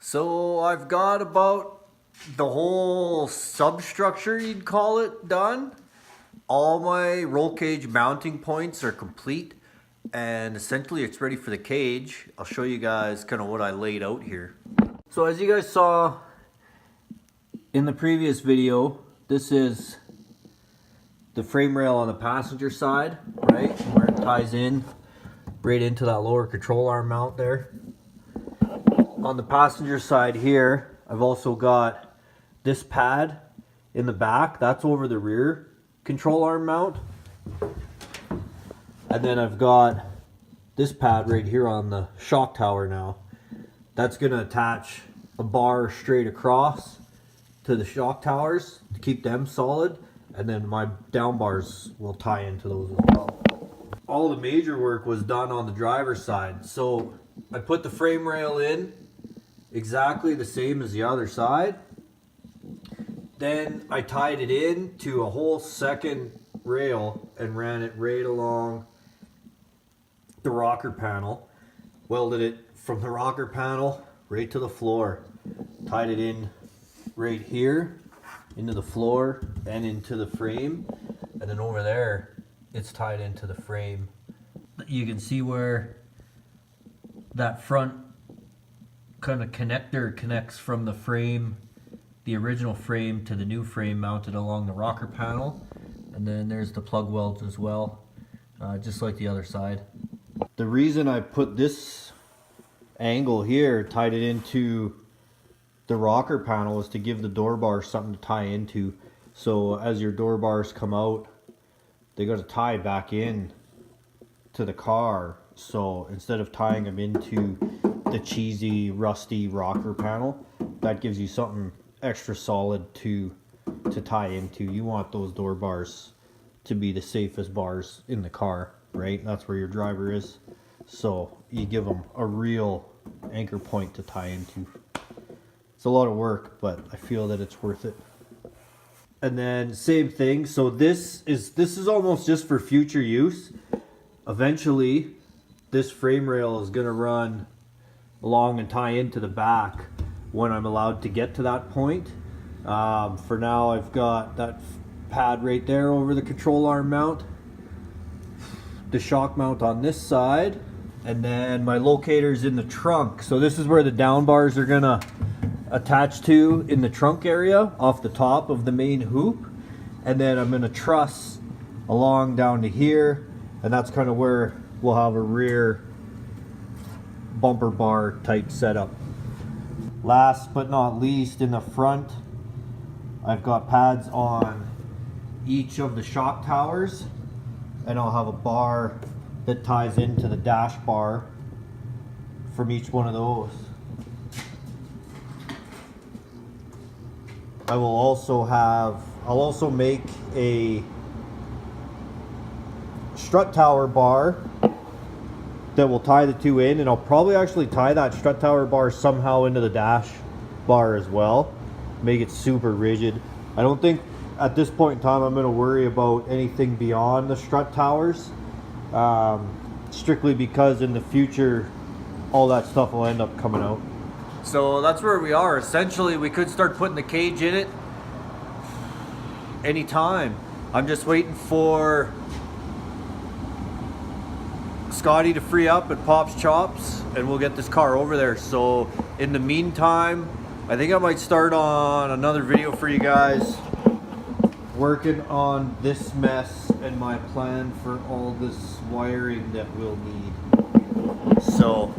So I've got about the whole substructure, you'd call it, done. All my roll cage mounting points are complete, and essentially it's ready for the cage. I'll show you guys kind of what I laid out here. So as you guys saw in the previous video, this is the frame rail on the passenger side, right? Where it ties in right into that lower control arm mount there. On the passenger side here, I've also got this pad in the back. That's over the rear control arm mount. And then I've got this pad right here on the shock tower now. That's going to attach a bar straight across to the shock towers to keep them solid. And then my down bars will tie into those as well. All the major work was done on the driver's side. So I put the frame rail in exactly the same as the other side. Then I tied it in to a whole second rail and ran it right along the rocker panel. Welded it from the rocker panel right to the floor. Tied it in right here into the floor and into the frame. And then over there, it's tied into the frame. You can see where that front kind of connector connects from the frame, the original frame, to the new frame mounted along the rocker panel. And then there's the plug welds as well, just like the other side. The reason I put this angle here, tied it into the rocker panel, is to give the door bars something to tie into. So as your door bars come out, they got to tie back in to the car. So instead of tying them into the cheesy rusty rocker panel, that gives you something extra solid to tie into. You want those door bars to be the safest bars in the car, right? That's where your driver is. So you give them a real anchor point to tie into. It's a lot of work, but I feel that it's worth it. And then same thing. So this is almost just for future use. Eventually, this frame rail is going to run along and tie into the back when I'm allowed to get to that point. For now, I've got that pad right there over the control arm mount, the shock mount on this side, and then my locator's in the trunk. So this is where the down bars are gonna attach to, in the trunk area off the top of the main hoop. And then I'm gonna truss along down to here, and that's kind of where we'll have a rear bumper bar type setup. Last but not least, in the front, I've got pads on each of the shock towers, and I'll have a bar that ties into the dash bar from each one of those. I'll also make a strut tower bar that will tie the two in, and I'll probably actually tie that strut tower bar somehow into the dash bar as well. Make it super rigid. I don't think at this point in time I'm going to worry about anything beyond the strut towers, strictly because in the future all that stuff will end up coming out. So that's where we are. Essentially, we could start putting the cage in it anytime. I'm just waiting for Scotty to free up at Pop's Chops, and we'll get this car over there. So in the meantime, I think I might start on another video for you guys, working on this mess and my plan for all this wiring that we'll need. So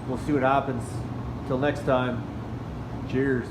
we'll see what happens. Till next time, cheers.